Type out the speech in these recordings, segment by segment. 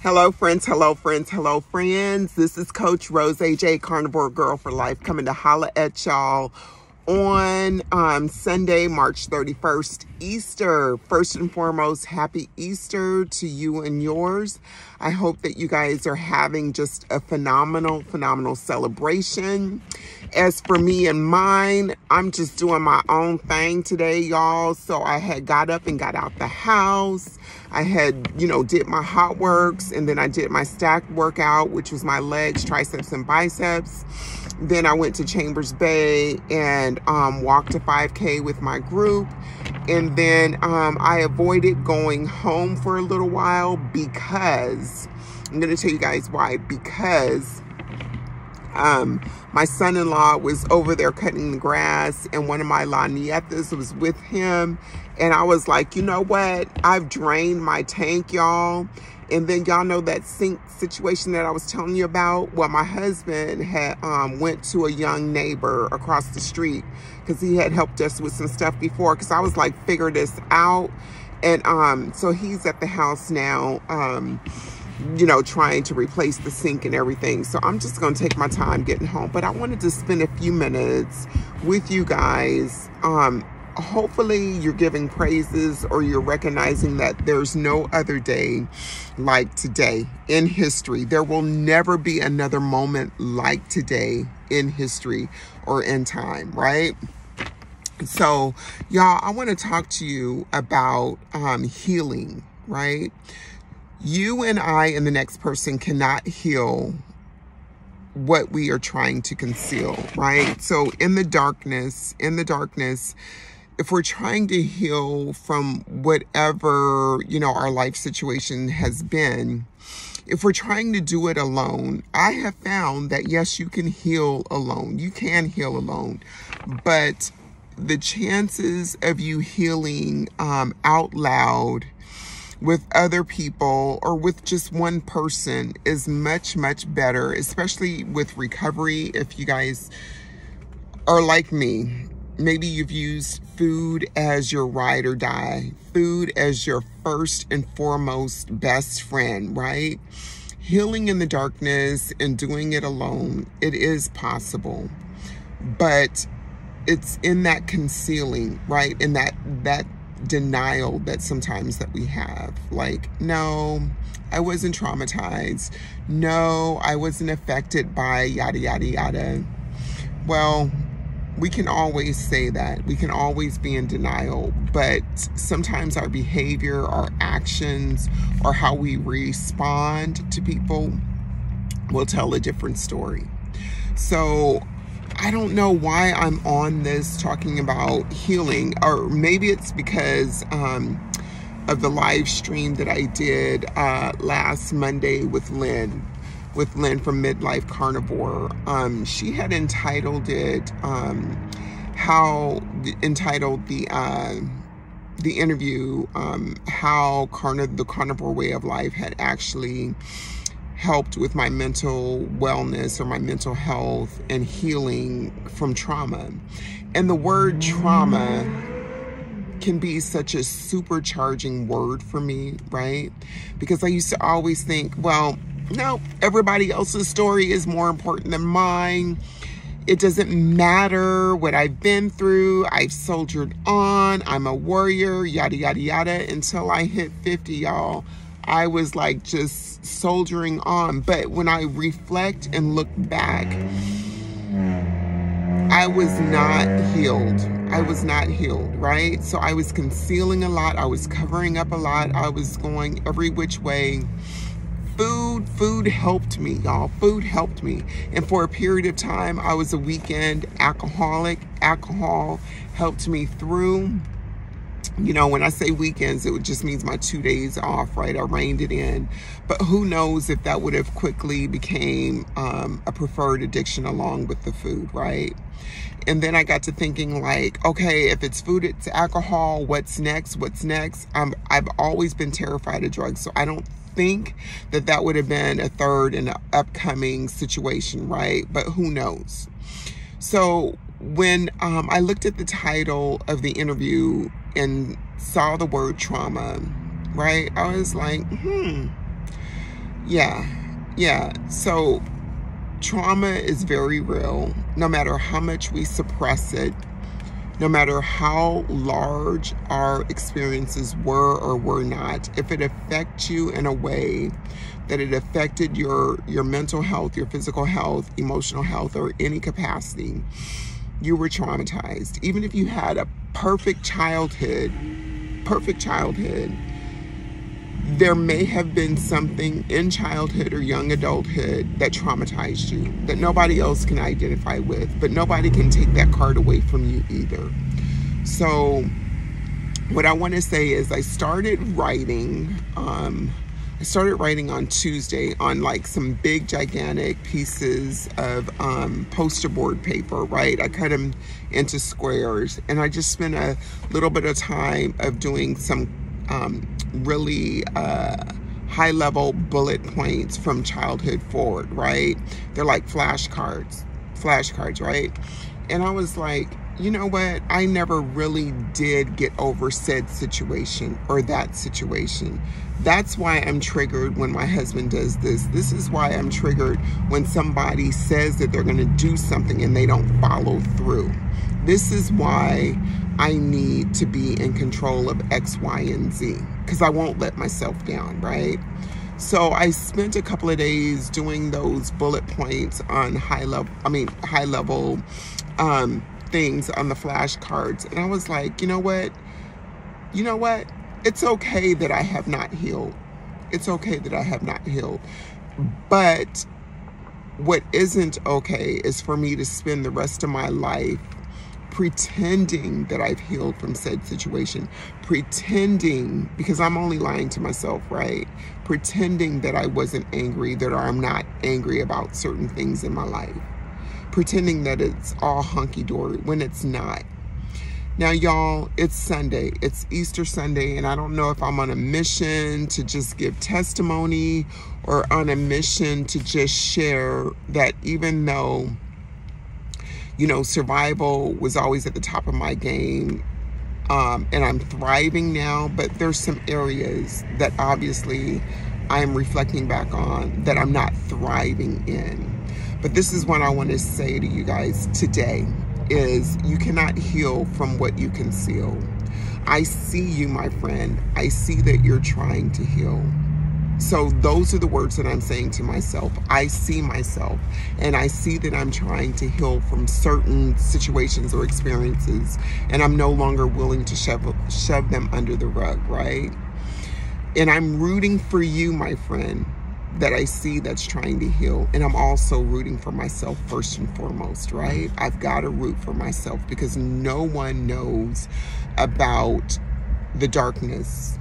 Hello friends, hello friends, hello friends. This is Coach Rose AJ, Carnivore Girl for Life, coming to holla at y'all on Sunday, March 31st, Easter. First and foremost, happy Easter to you and yours. I hope that you guys are having just a phenomenal celebration. As for me and mine, I'm just doing my own thing today, y'all. So I had got up and got out the house. I had, did my hot works, and then I did my stacked workout, which was my legs, triceps, and biceps. Then I went to Chambers Bay and walked a 5K with my group. And then I avoided going home for a little while because, I'm going to tell you guys why, because my son-in-law was over there cutting the grass, and one of my la nietas was with him. And I was like, you know what? I've drained my tank, y'all. And then y'all know that sink situation that I was telling you about? Well, my husband had went to a young neighbor across the street because he had helped us with some stuff before, because I was like, figure this out. And so he's at the house now, trying to replace the sink and everything. So I'm just going to take my time getting home. But I wanted to spend a few minutes with you guys. Hopefully you're giving praises, or you're recognizing that there's no other day like today in history. There will never be another moment like today in history or in time, right? So, y'all, I want to talk to you about healing, right? You and I and the next person cannot heal what we are trying to conceal, right? So in the darkness, if we're trying to heal from whatever, our life situation has been, if we're trying to do it alone, I have found that, yes, you can heal alone. You can heal alone. But the chances of you healing out loud with other people or with just one person is much better, especially with recovery. If you guys are like me, maybe you've used food as your ride or die, food as your first and foremost best friend, right? Healing in the darkness and doing it alone, it is possible, but it's in that concealing, right? In that denial that sometimes that we have, like, no, I wasn't traumatized. No, I wasn't affected by yada, yada, yada. Well, we can always say that. We can always be in denial, but sometimes our behavior, our actions, or how we respond to people will tell a different story. So I don't know why I'm on this talking about healing, or maybe it's because of the live stream that I did last Monday with Lynn from Midlife Carnivore. She had entitled it, the interview, how the carnivore way of life had actually helped with my mental wellness or my mental health and healing from trauma. And the word trauma can be such a supercharging word for me, right? Because I used to always think, well, no, everybody else's story is more important than mine. It doesn't matter what I've been through. I've soldiered on. I'm a warrior, yada, yada, yada. Until I hit 50, y'all, I was like just soldiering on. But when I reflect and look back, I was not healed. I was not healed, right? So I was concealing a lot. I was covering up a lot. I was going every which way. Food helped me, y'all. Food helped me. And for a period of time, I was a weekend alcoholic. Alcohol helped me through. When I say weekends, it just means my 2 days off, right? I reined it in. But who knows if that would have quickly became a preferred addiction along with the food, right? And then I got to thinking, like, okay, if it's food, it's alcohol, what's next? I've always been terrified of drugs, so I don't think that would have been a third in an upcoming situation, right? But who knows? So when I looked at the title of the interview and saw the word trauma, right, I was like, Yeah. So trauma is very real. No matter how much we suppress it, no matter how large our experiences were or were not, if it affects you in a way that it affected your mental health, your physical health, emotional health, or any capacity, you were traumatized. Even if you had a perfect childhood, there may have been something in childhood or young adulthood that traumatized you, that nobody else can identify with, but nobody can take that card away from you either. So what I want to say is I started writing on Tuesday on like some big gigantic pieces of poster board paper, right? I cut them into squares, and I just spent a little bit of time of doing some really high level bullet points from childhood forward, right? They're like flashcards, right? And I was like, you know what? I never really did get over said situation or that situation. That's why I'm triggered when my husband does this. This is why I'm triggered when somebody says that they're going to do something and they don't follow through. This is why I need to be in control of X, Y, and Z, because I won't let myself down, right? So I spent a couple of days doing those bullet points on high level things on the flashcards. And I was like, you know what? It's okay that I have not healed. It's okay that I have not healed. But what isn't okay is for me to spend the rest of my life pretending that I've healed from said situation, pretending, because I'm only lying to myself, right? Pretending that I wasn't angry, that I'm not angry about certain things in my life, pretending that it's all hunky-dory when it's not. Now, y'all, it's Sunday. It's Easter Sunday, and I don't know if I'm on a mission to just give testimony or on a mission to just share that even though, you know, survival was always at the top of my game, and I'm thriving now, but there's some areas that obviously I'm reflecting back on that I'm not thriving in. But this is what I want to say to you guys today is you cannot heal from what you conceal. I see you, my friend. I see that you're trying to heal. So those are the words that I'm saying to myself. I see myself, and I see that I'm trying to heal from certain situations or experiences, and I'm no longer willing to shove them under the rug, right? And I'm rooting for you, my friend, that I see that's trying to heal. And I'm also rooting for myself first and foremost, right? I've got to root for myself because no one knows about the darkness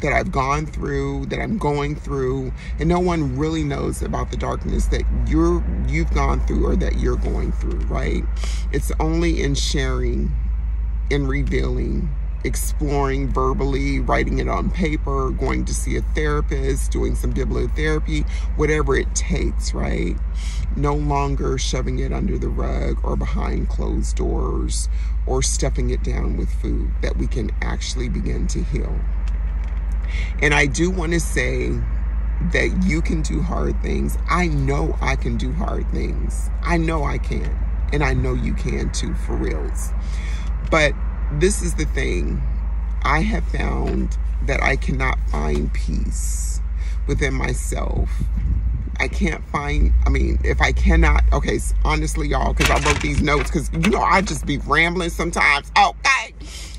that I've gone through, that I'm going through, and no one really knows about the darkness that you've gone through or that you're going through, right? It's only in sharing, in revealing, exploring verbally, writing it on paper, going to see a therapist, doing some bibliotherapy, whatever it takes, right? No longer shoving it under the rug or behind closed doors or stuffing it down with food, that we can actually begin to heal. And I do want to say that you can do hard things. I know I can do hard things. I know I can. And I know you can too, for reals. But this is the thing. I have found that I cannot find peace within myself. I can't find, if I cannot, okay, honestly, y'all, because I wrote these notes, because, you know, I just be rambling sometimes, okay?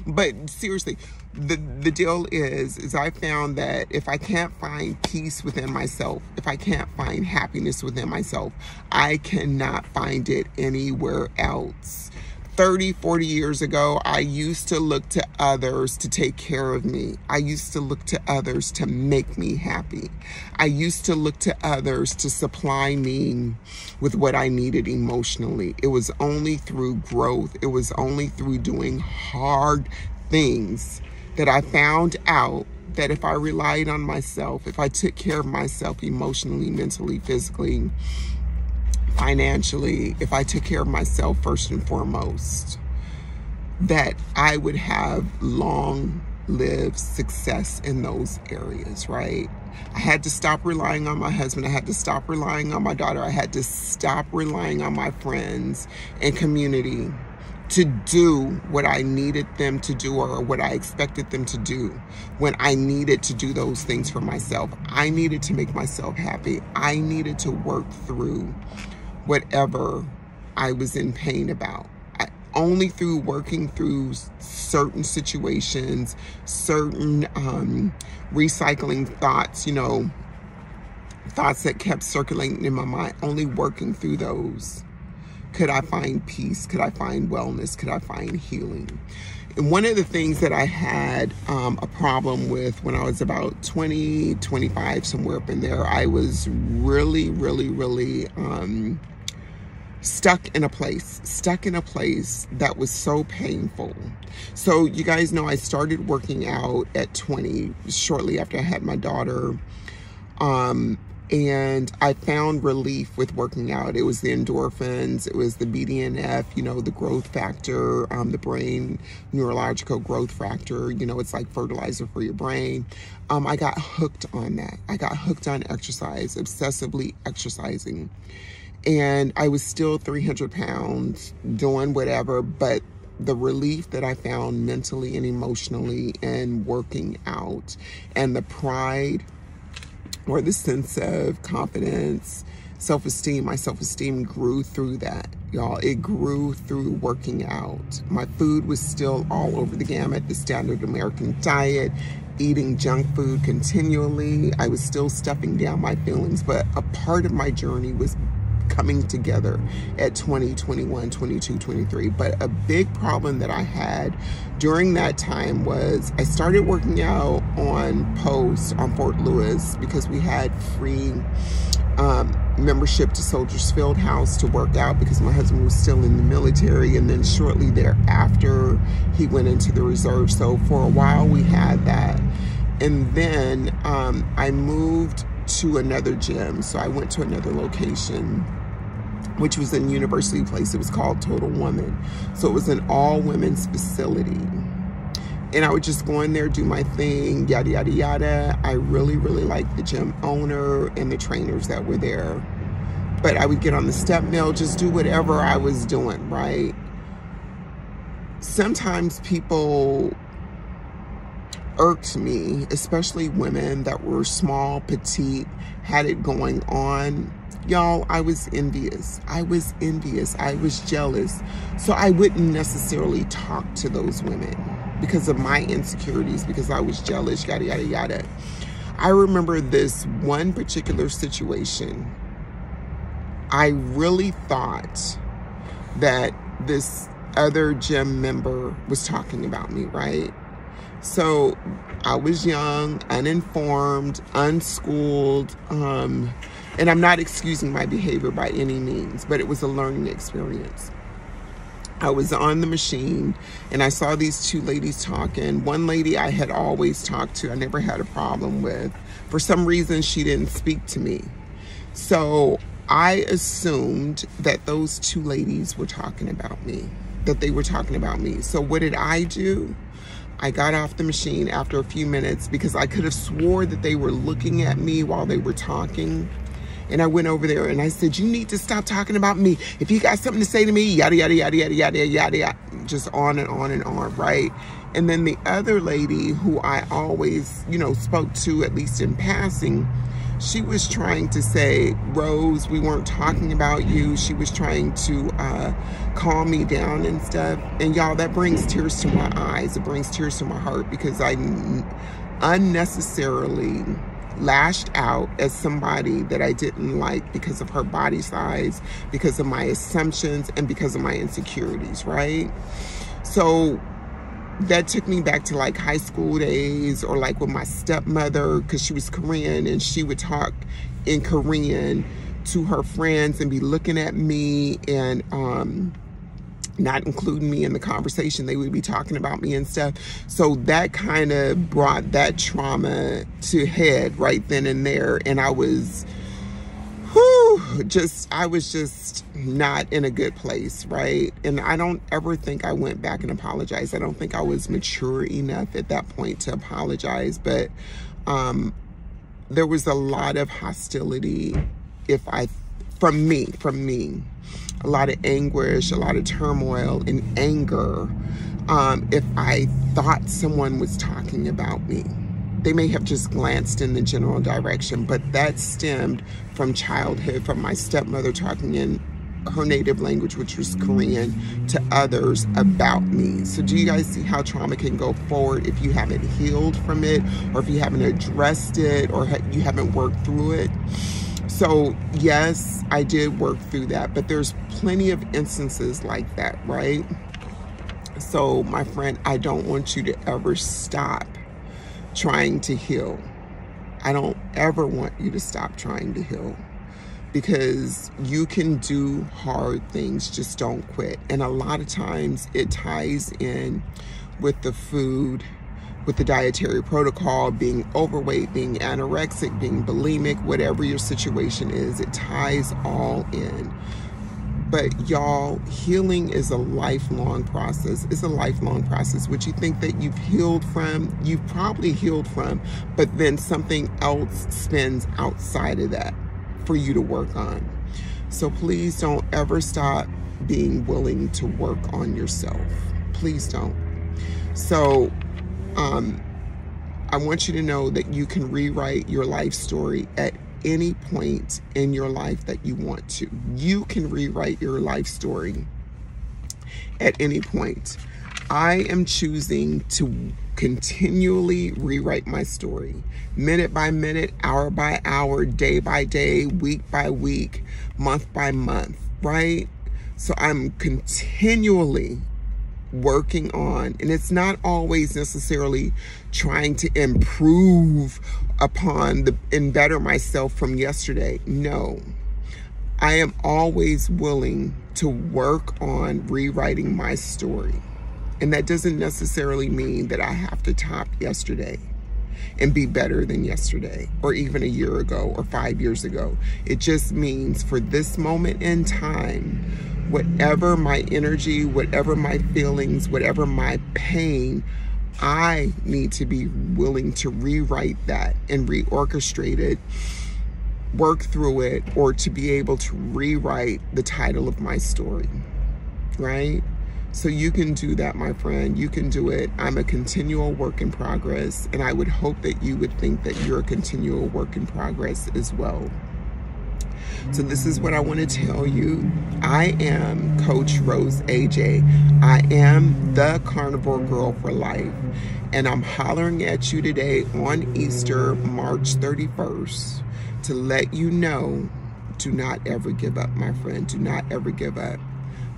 But seriously, the deal is I found that if I can't find peace within myself, if I can't find happiness within myself, I cannot find it anywhere else. 30, 40 years ago, I used to look to others to take care of me. I used to look to others to make me happy. I used to look to others to supply me with what I needed emotionally. It was only through growth. It was only through doing hard things that I found out that if I relied on myself, if I took care of myself emotionally, mentally, physically, financially, if I took care of myself first and foremost, that I would have long-lived success in those areas, right? I had to stop relying on my husband. I had to stop relying on my daughter. I had to stop relying on my friends and community to do what I needed them to do or what I expected them to do when I needed to do those things for myself. I needed to make myself happy. I needed to work through whatever I was in pain about. Only through working through certain situations, certain recycling thoughts, you know, thoughts that kept circulating in my mind, only working through those could I find peace, could I find wellness, could I find healing. And one of the things that I had a problem with when I was about 20, 25, somewhere up in there, I was really stuck in a place that was so painful. So you guys know I started working out at 20, shortly after I had my daughter. And I found relief with working out. It was the endorphins, it was the BDNF, you know, the growth factor, the brain neurological growth factor, you know, it's like fertilizer for your brain. I got hooked on that. I got hooked on exercise, obsessively exercising. And I was still 300 pounds, doing whatever, but the relief that I found mentally and emotionally in working out, and the pride or the sense of confidence, self-esteem, my self-esteem grew through that, y'all. It grew through working out. My food was still all over the gamut, the standard American diet, eating junk food continually. I was still stuffing down my feelings, but a part of my journey was coming together at 20, 21, 22, 23. But a big problem that I had during that time was I started working out on post on Fort Lewis because we had free membership to Soldiers Field House to work out because my husband was still in the military, and then shortly thereafter he went into the reserve. So for a while we had that, and then I moved to another gym. So I went to another location, which was in University Place. It was called Total Woman. So it was an all women's facility. And I would just go in there, do my thing, yada, yada, yada. I really liked the gym owner and the trainers that were there. But I would get on the step mill, just do whatever I was doing, right? Sometimes people irked me, especially women that were small, petite, had it going on. Y'all, I was envious. I was jealous. So I wouldn't necessarily talk to those women because of my insecurities, because I was jealous, yada, yada, yada. I remember this one particular situation. I really thought that this other gym member was talking about me, right? So I was young, uninformed, unschooled, and I'm not excusing my behavior by any means, but it was a learning experience. I was on the machine and I saw these two ladies talking. One lady I had always talked to, I never had a problem with. For some reason, she didn't speak to me. So I assumed that those two ladies were talking about me, that they were talking about me. So what did I do? I got off the machine after a few minutes because I could have swore that they were looking at me while they were talking. And I went over there and I said, you need to stop talking about me. If you got something to say to me, yada, yada, yada, yada, yada, yada, yada, just on and on and on, right? And then the other lady who I always, you know, spoke to, at least in passing, she was trying to say, Rose, we weren't talking about you. She was trying to calm me down and stuff. And y'all, that brings tears to my eyes. It brings tears to my heart because I unnecessarily lashed out at somebody that I didn't like because of her body size, because of my assumptions, and because of my insecurities, right? So that took me back to like high school days, or like with my stepmother, because she was Korean and she would talk in Korean to her friends and be looking at me and not including me in the conversation. They would be talking about me and stuff. So that kind of brought that trauma to head right then and there. And I was, I was just not in a good place, right? And I don't ever think I went back and apologized. I don't think I was mature enough at that point to apologize. But there was a lot of hostility from me, a lot of anguish, a lot of turmoil and anger. If I thought someone was talking about me, they may have just glanced in the general direction, but that stemmed from childhood, from my stepmother talking in her native language, which was Korean, to others about me. So do you guys see how trauma can go forward if you haven't healed from it, or if you haven't addressed it, or you haven't worked through it? So yes, I did work through that, but there's plenty of instances like that, right? So my friend, I don't want you to ever stop trying to heal. I don't ever want you to stop trying to heal, because you can do hard things, just don't quit. And a lot of times it ties in with the food, with the dietary protocol, being overweight, being anorexic, being bulimic, whatever your situation is, it ties all in. But y'all, healing is a lifelong process. It's a lifelong process. What you think that you've healed from, you've probably healed from, but then something else spins outside of that for you to work on. So please don't ever stop being willing to work on yourself. Please don't. So I want you to know that you can rewrite your life story at any point in your life that you want to. You can rewrite your life story at any point. I am choosing to continually rewrite my story, minute by minute, hour by hour, day by day, week by week, month by month, right? So I'm continually working on, and it's not always necessarily trying to improve upon and better myself from yesterday. No, I am always willing to work on rewriting my story. And that doesn't necessarily mean that I have to top yesterday and be better than yesterday, or even a year ago or 5 years ago. It just means for this moment in time, whatever my energy, whatever my feelings, whatever my pain, I need to be willing to rewrite that and reorchestrate it, work through it, or to be able to rewrite the title of my story, right? So you can do that, my friend. You can do it. I'm a continual work in progress, and I would hope that you would think that you're a continual work in progress as well. So this is what I want to tell you. I am Coach Rose AJ. I am the Carnivore Girl for life. And I'm hollering at you today on Easter, March 31st, to let you know, do not ever give up, my friend. Do not ever give up.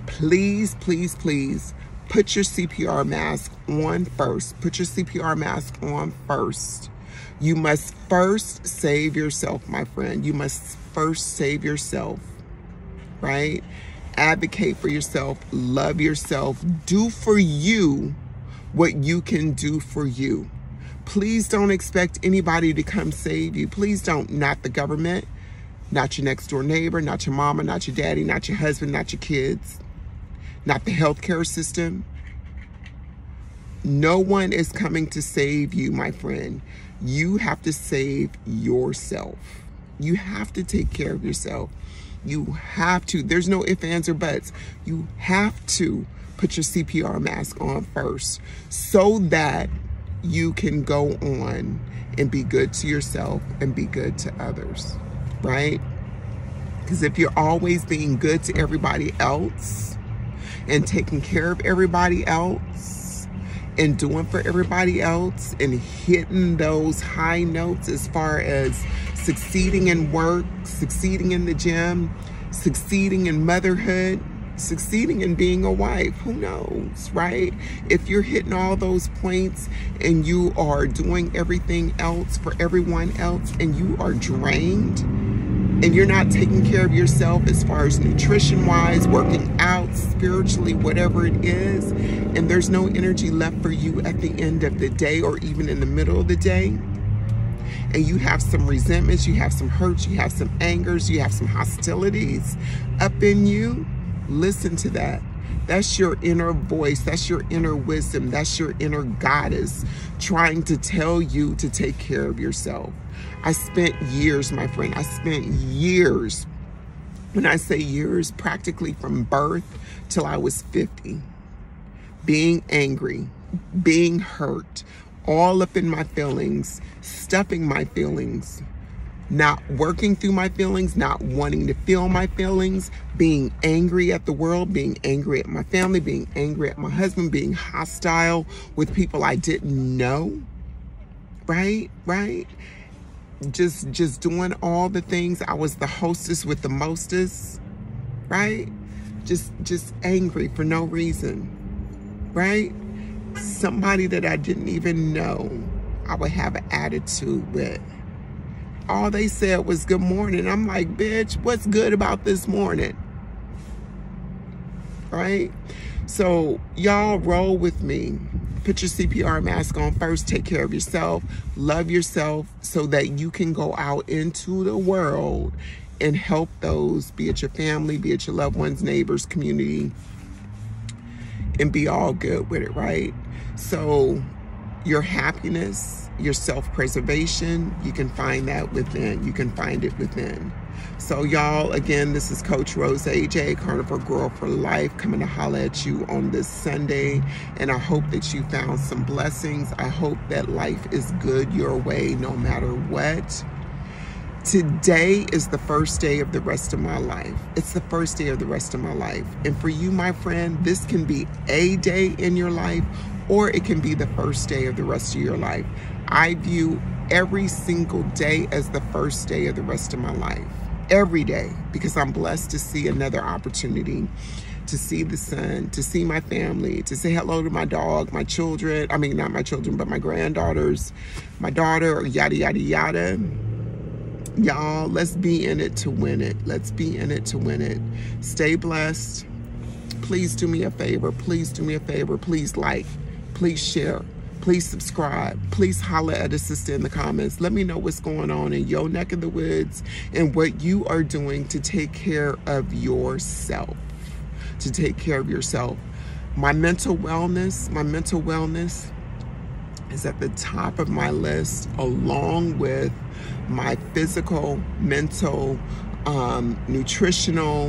Please, please, please put your CPR mask on first. Put your CPR mask on first. You must first save yourself, my friend. You must first save yourself, right? Advocate for yourself. Love yourself. Do for you what you can do for you. Please don't expect anybody to come save you. Please don't. Not the government, not your next door neighbor, not your mama, not your daddy, not your husband, not your kids, not the healthcare system. No one is coming to save you, my friend. You have to save yourself. You have to take care of yourself. You have to. There's no ifs, ands, or buts. You have to put your CPR mask on first so that you can go on and be good to yourself and be good to others, right? Because if you're always being good to everybody else and taking care of everybody else and doing for everybody else and hitting those high notes as far as succeeding in work, succeeding in the gym, succeeding in motherhood, succeeding in being a wife, who knows, right? If you're hitting all those points and you are doing everything else for everyone else and you are drained and you're not taking care of yourself as far as nutrition-wise, working out, spiritually, whatever it is, and there's no energy left for you at the end of the day or even in the middle of the day, and you have some resentments, you have some hurts, you have some angers, you have some hostilities up in you, listen to that. That's your inner voice. That's your inner wisdom. That's your inner goddess trying to tell you to take care of yourself. I spent years, my friend. I spent years. When I say years, practically from birth till I was 50, being angry, being hurt, all up in my feelings, stuffing my feelings, not working through my feelings, not wanting to feel my feelings, being angry at the world, being angry at my family, being angry at my husband, being hostile with people I didn't know, right? Just doing all the things. I was the hostess with the mostest, right? Just angry for no reason, right? Somebody that I didn't even know I would have an attitude with. All they said was good morning. I'm like, bitch, what's good about this morning? Right? So y'all roll with me. Put your CPR mask on first. Take care of yourself. Love yourself so that you can go out into the world and help those, be it your family, be it your loved ones, neighbors, community, and be all good with it, right? So your happiness, your self-preservation, you can find that within. You can find it within. So y'all, again, this is Coach Rose AJ, Carnivore Girl for Life, coming to holler at you on this Sunday. And I hope that you found some blessings. I hope that life is good your way no matter what. Today is the first day of the rest of my life. It's the first day of the rest of my life. And for you, my friend, this can be a day in your life, or it can be the first day of the rest of your life. I view every single day as the first day of the rest of my life. Every day, because I'm blessed to see another opportunity, to see the sun, to see my family, to say hello to my dog, my children. I mean, not my children, but my granddaughters, my daughter, yada, yada, yada. Y'all, let's be in it to win it. Let's be in it to win it. Stay blessed. Please do me a favor. Please do me a favor. Please like. Please share. Please subscribe. Please holler at a sister in the comments. Let me know what's going on in your neck of the woods and what you are doing to take care of yourself. To take care of yourself. My mental wellness is at the top of my list, along with my physical, mental, nutritional,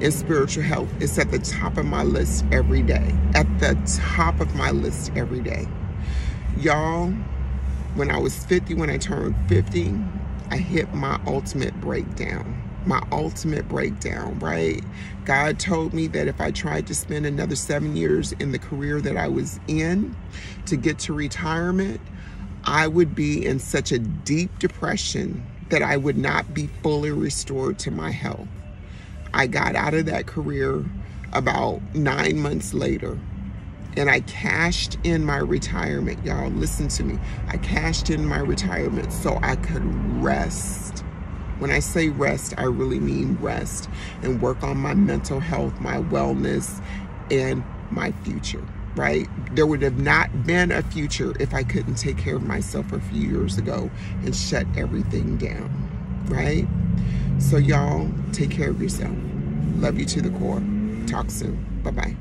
and spiritual health. It's at the top of my list every day. At the top of my list every day. Y'all, when I was 50, when I turned 50, I hit my ultimate breakdown. My ultimate breakdown, right? God told me that if I tried to spend another 7 years in the career that I was in to get to retirement, I would be in such a deep depression that I would not be fully restored to my health. I got out of that career about 9 months later, and I cashed in my retirement. Y'all, listen to me. I cashed in my retirement so I could rest. When I say rest, I really mean rest, and work on my mental health, my wellness, and my future, right? There would have not been a future if I couldn't take care of myself a few years ago and shut everything down, right? So y'all, take care of yourself. Love you to the core. Talk soon. Bye-bye.